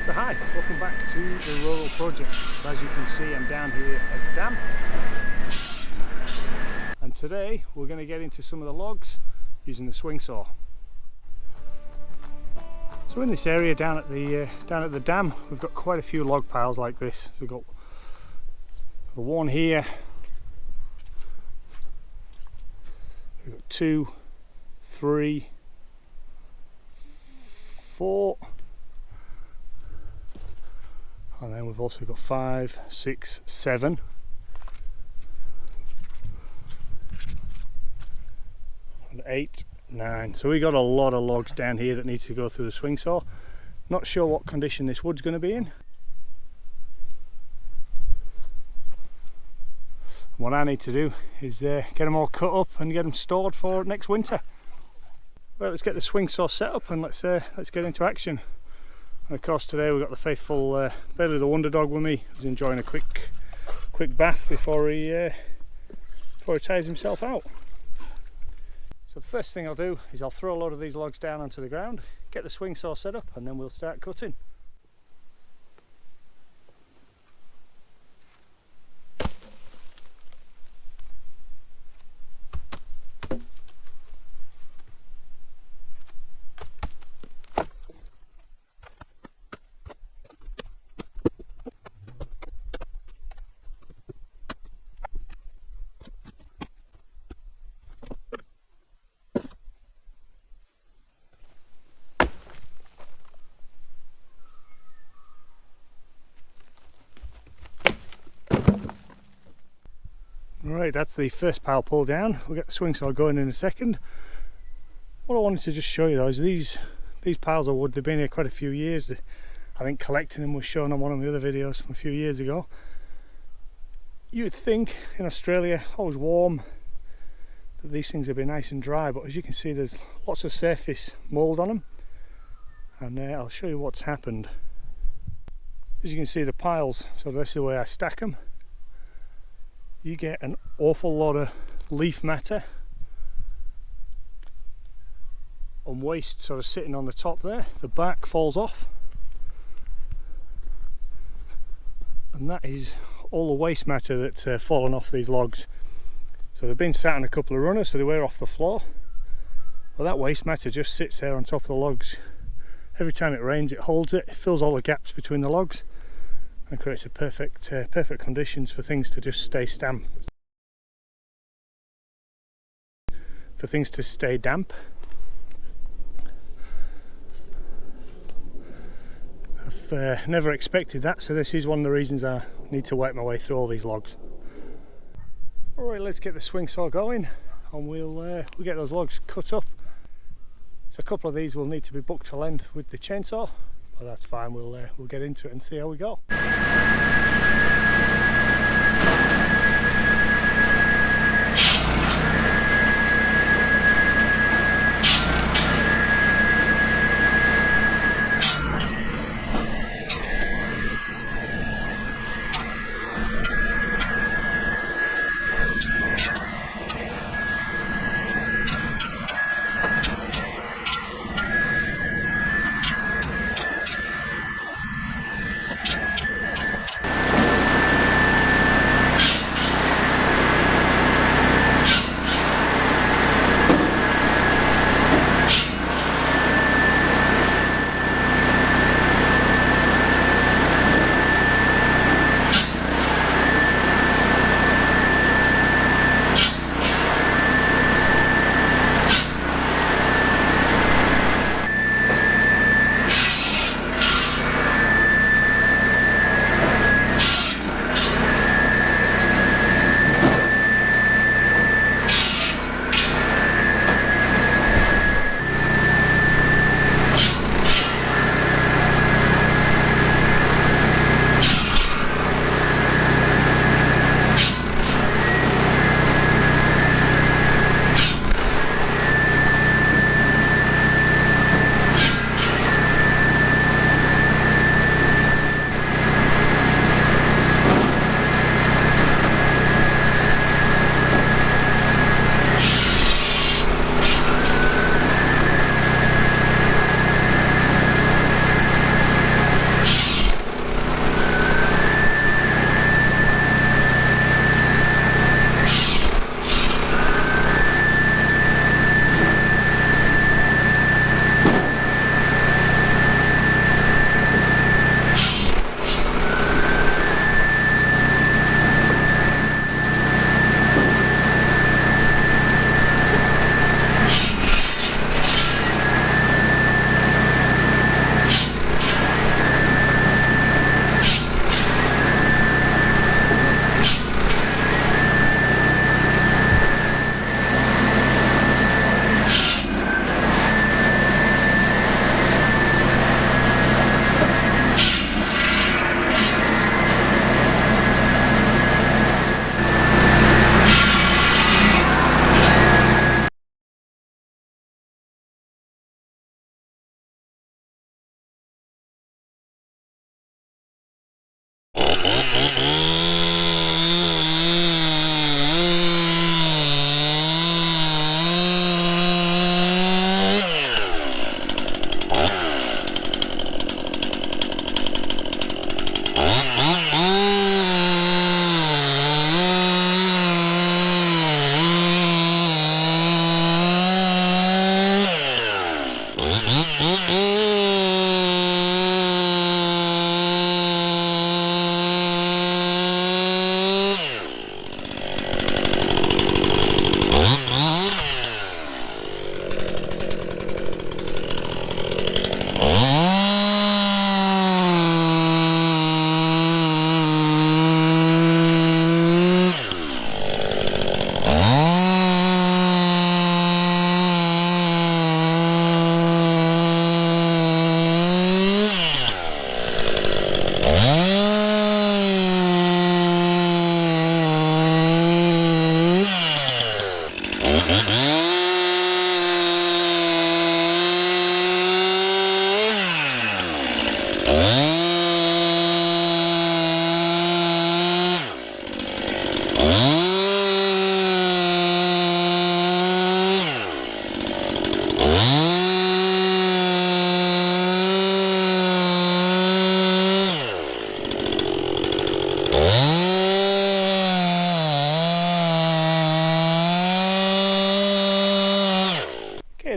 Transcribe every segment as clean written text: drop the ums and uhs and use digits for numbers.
So hi, welcome back to the Rural Project. As you can see, I'm down here at the dam, and today we're going to get into some of the logs using the swing saw. So in this area down at the dam, we've got quite a few log piles like this. So we've got the one here, we've got 2, 3, 4. And then we've also got 5, 6, 7. And 8, 9. So we got a lot of logs down here that need to go through the swing saw. Not sure what condition this wood's going to be in. What I need to do is get them all cut up and get them stored for next winter. Right, let's get the swing saw set up and let's get into action. And of course today we've got the faithful Bailey the Wonder Dog with me. He's enjoying a quick bath before he tires himself out. So the first thing I'll do is I'll throw a load of these logs down onto the ground, get the swing saw set up, and then we'll start cutting. Right, that's the first pile pulled down. We'll get the swing saw going in a second. What I wanted to just show you though is these piles of wood, they've been here quite a few years. I think collecting them was shown on one of the other videos from a few years ago. You would think in Australia, always warm, that these things would be nice and dry, but as you can see there's lots of surface mould on them, and I'll show you what's happened. As you can see, the piles, so this is the way I stack them. You get an awful lot of leaf matter and waste sort of sitting on the top there. The bark falls off, and that is all the waste matter that's fallen off these logs. So they've been sat on a couple of runners, so they wear off the floor. Well, that waste matter just sits there on top of the logs. Every time it rains, it holds it, fills all the gaps between the logs, and creates a perfect conditions for things to just stay damp. I've never expected that, so this is one of the reasons I need to work my way through all these logs. Alright, let's get the swing saw going, and we'll get those logs cut up. So a couple of these will need to be bucked to length with the chainsaw. Well, that's fine, we'll get into it and see how we go.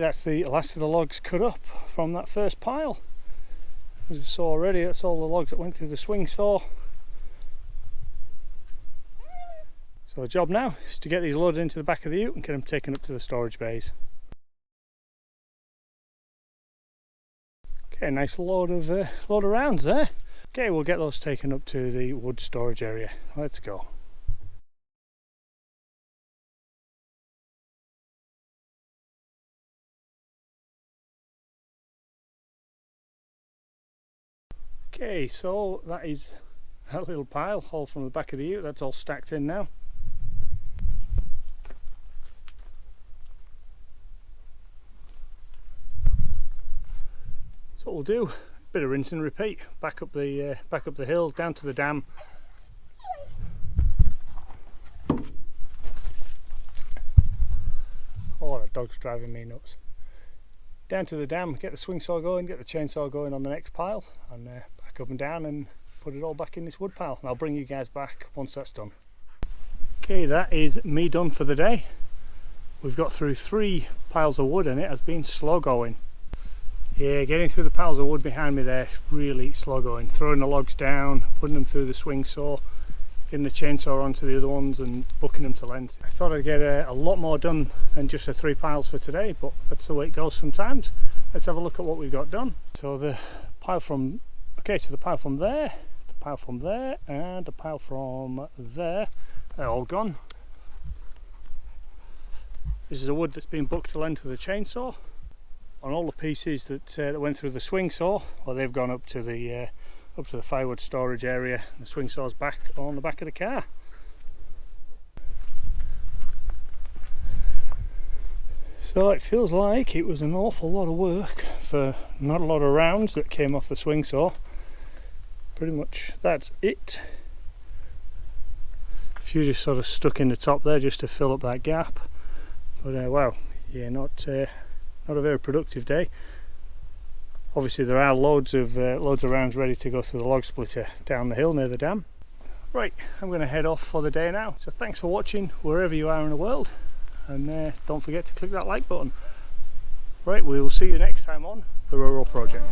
That's the last of the logs cut up from that first pile. As we saw already, that's all the logs that went through the swing saw. So the job now is to get these loaded into the back of the ute and get them taken up to the storage bays. Okay, nice load of rounds there. Okay, we'll get those taken up to the wood storage area. Let's go. Okay, so that is that little pile all from the back of the ute. That's all stacked in now. So what we'll do, a bit of rinse and repeat. Back up the hill, down to the dam. Oh, that dog's driving me nuts. Down to the dam, get the swing saw going, get the chainsaw going on the next pile, and back up and down and put it all back in this wood pile. And I'll bring you guys back once that's done. Okay, that is me done for the day. We've got through 3 piles of wood and it has been slow going. Yeah, getting through the piles of wood behind me there, really slow going. Throwing the logs down, putting them through the swing saw, getting the chainsaw onto the other ones and bucking them to length. I thought I'd get a lot more done than just the 3 piles for today, but that's the way it goes sometimes. Let's have a look at what we've got done. So the pile from, okay, so the pile from there, the pile from there, and the pile from there, they're all gone. This is the wood that's been bucked to length with a chainsaw. On all the pieces that went through the swing saw, well, they've gone up to the firewood storage area. The swing saw's back on the back of the car. So it feels like it was an awful lot of work for not a lot of rounds that came off the swing saw. Pretty much that's it. A few just sort of stuck in the top there just to fill up that gap. But wow, yeah, not a very productive day. Obviously there are loads of rounds ready to go through the log splitter down the hill near the dam. Right, I'm going to head off for the day now. So thanks for watching wherever you are in the world, and don't forget to click that like button. Right, we will see you next time on the Rural Project.